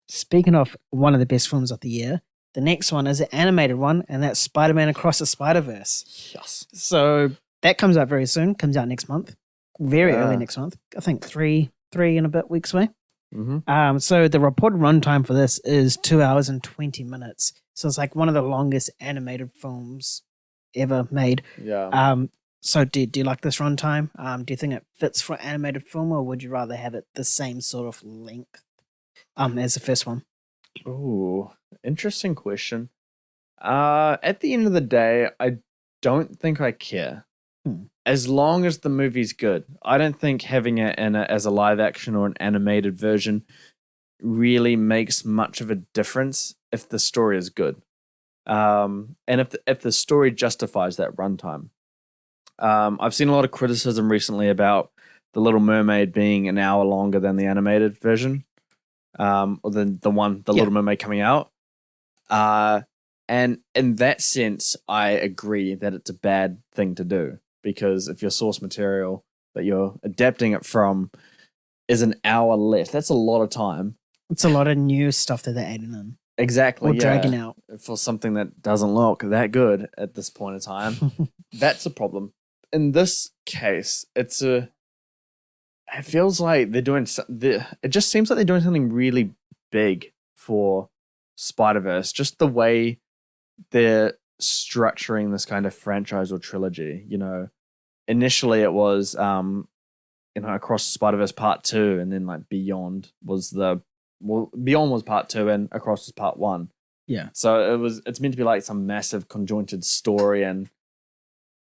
Speaking of one of the best films of the year, the next one is an animated one, and that's Spider-Man Across the Spider-Verse. Yes. So that comes out very soon. Comes out next month, very early Yeah. next month. I think three and a bit weeks away. Mm-hmm. So the reported runtime for this is 2 hours and 20 minutes. So it's like one of the longest animated films ever made. Yeah. So do you like this runtime? Do you think it fits for animated film, or would you rather have it the same sort of length as the first one? Ooh, interesting question. At the end of the day, I don't think I care. As long as the movie's good. I don't think having it as a live action or an animated version really makes much of a difference if the story is good. And if the story justifies that runtime. I've seen a lot of criticism recently about The Little Mermaid being an hour longer than the animated version, or the Little Mermaid coming out. And in that sense, I agree that it's a bad thing to do, because if your source material that you're adapting it from is an hour less, that's a lot of time. It's a lot of new stuff that they're adding in. Exactly. Or dragging out. For something that doesn't look that good at this point in time. That's a problem. In this case, it feels like they're doing it just seems like they're doing something really big for Spider-Verse, just the way they're structuring this kind of franchise or trilogy. Initially it was Across the Spider-Verse Part 2, and then like Beyond was Beyond was Part 2 and Across was Part 1. Yeah. So it's meant to be like some massive conjoined story, and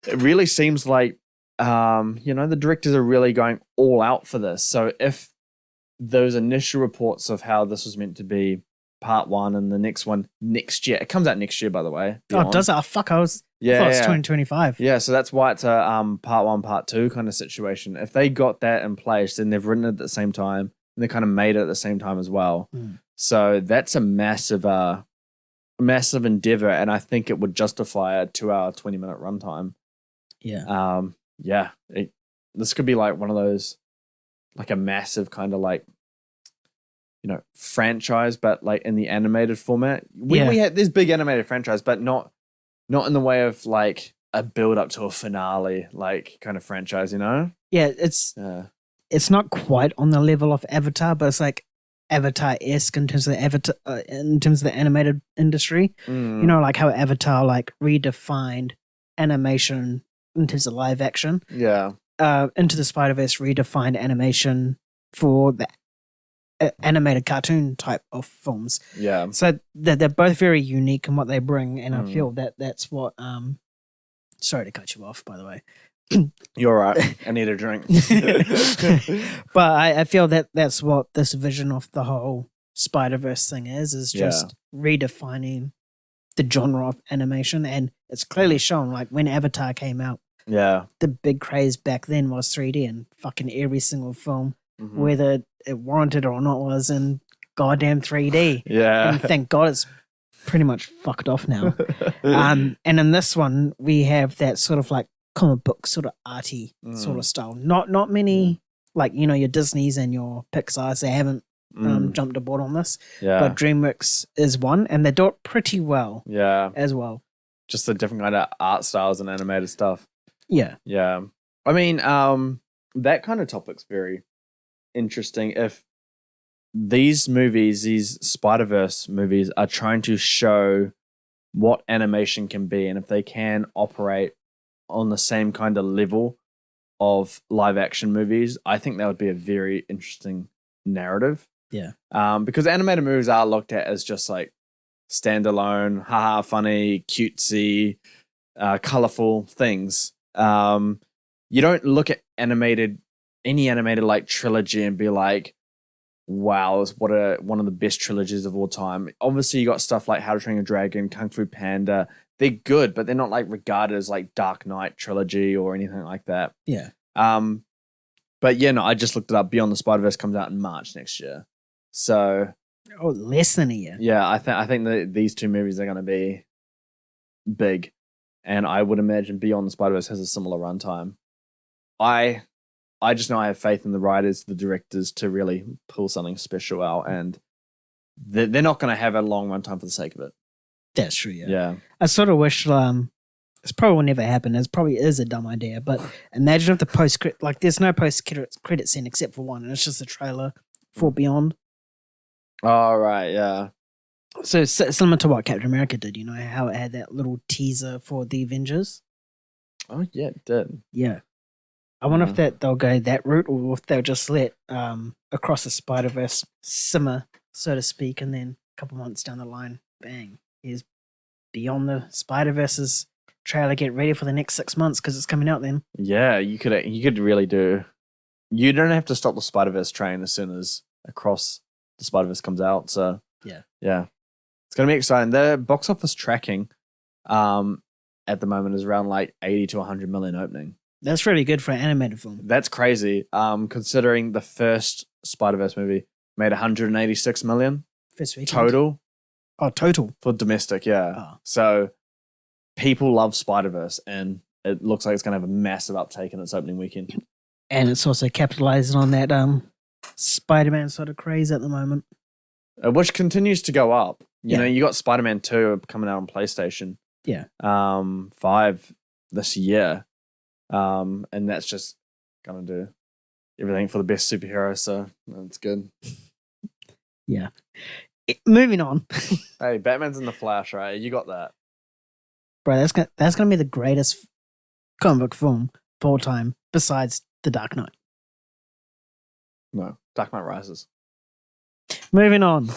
it really seems like the directors are really going all out for this. So if those initial reports of how this was meant to be Part 1 and the next one next year, it comes out next year, by the way. Beyond. Oh, does it? Oh, fuck, I thought it's 2025. Yeah, so that's why it's a Part 1, Part 2 kind of situation. If they got that in place, then they've written it at the same time, and they kind of made it at the same time as well. So that's a massive endeavor, and I think it would justify a 2 hour, 20-minute runtime. Yeah. This could be like one of those, like a massive kind of like, franchise, but like in the animated format. We had this big animated franchise, but not in the way of like a build up to a finale, like kind of franchise, Yeah, it's not quite on the level of Avatar, but it's like Avatar-esque in terms of the animated industry. Like how Avatar like redefined animation in terms of live action. Yeah. Into the Spider-Verse redefined animation for the animated cartoon type of films. Yeah. So they're both very unique in what they bring, and I feel that's what. Sorry to cut you off, by the way. You're right. I need a drink. But I feel that's what this vision of the whole Spider-Verse thing is just redefining the genre of animation, and it's clearly shown. Like when Avatar came out, the big craze back then was 3D, and fucking every single film, whether it warranted or not, was in goddamn 3D. Yeah. And thank God it's pretty much fucked off now. And in this one, we have that sort of like comic book sort of arty sort of style. Not many, like, your Disneys and your Pixars, they haven't jumped aboard on this. Yeah. But DreamWorks is one, and they do it pretty well. Yeah. As well. Just the different kind of art styles and animated stuff. Yeah. Yeah. I mean, that kind of topic's very interesting. If these Spider-Verse movies are trying to show what animation can be, and if they can operate on the same kind of level of live action movies, I think that would be a very interesting narrative. Yeah. Because animated movies are looked at as just like standalone, haha, funny, cutesy, colorful things. You don't look at any animated like trilogy and be like, wow, it's one of the best trilogies of all time. Obviously, you got stuff like How to Train Your Dragon, Kung Fu Panda. They're good, but they're not like regarded as like Dark Knight trilogy or anything like that. Yeah. But yeah, no, I just looked it up. Beyond the Spider-Verse comes out in March next year. So, less than a year. Yeah, I think that these two movies are going to be big, and I would imagine Beyond the Spider-Verse has a similar runtime. I just know I have faith in the writers, the directors, to really pull something special out, and they're not going to have a long runtime for the sake of it. That's true. Yeah. Yeah. I sort of wish this probably will never happen. It probably is a dumb idea, but imagine if the there's no post credit scene except for one, and it's just a trailer for Beyond. Oh, right, yeah. So similar to what Captain America did, how it had that little teaser for the Avengers. Oh, yeah, it did. Yeah. I wonder if they'll go that route, or if they'll just let Across the Spider-Verse simmer, so to speak, and then a couple months down the line, bang, here's Beyond the Spider-Verse's trailer. Get ready for the next 6 months because it's coming out then. Yeah, you could really do. You don't have to stop the Spider-Verse train as soon as Across the Spider-Verse comes out. So yeah, it's gonna be exciting. The box office tracking, at the moment is around like 80 to 100 million opening. That's really good for an animated film. That's crazy. Considering the first Spider-Verse movie made 186 million first weekend. total. Oh, total For domestic, yeah. Oh. So people love Spider-Verse, and it looks like it's going to have a massive uptake in its opening weekend. And it's also capitalizing on that Spider-Man sort of craze at the moment. Which continues to go up. You know, you got Spider-Man 2 coming out on PlayStation. Yeah. 5 this year. And that's just going to do everything for the best superhero, so that's good. Yeah. Moving on. Hey, Batman's in the Flash, right? You got that. Bro, that's gonna be the greatest comic book film of all time, besides The Dark Knight. No, Dark Knight Rises. Moving on.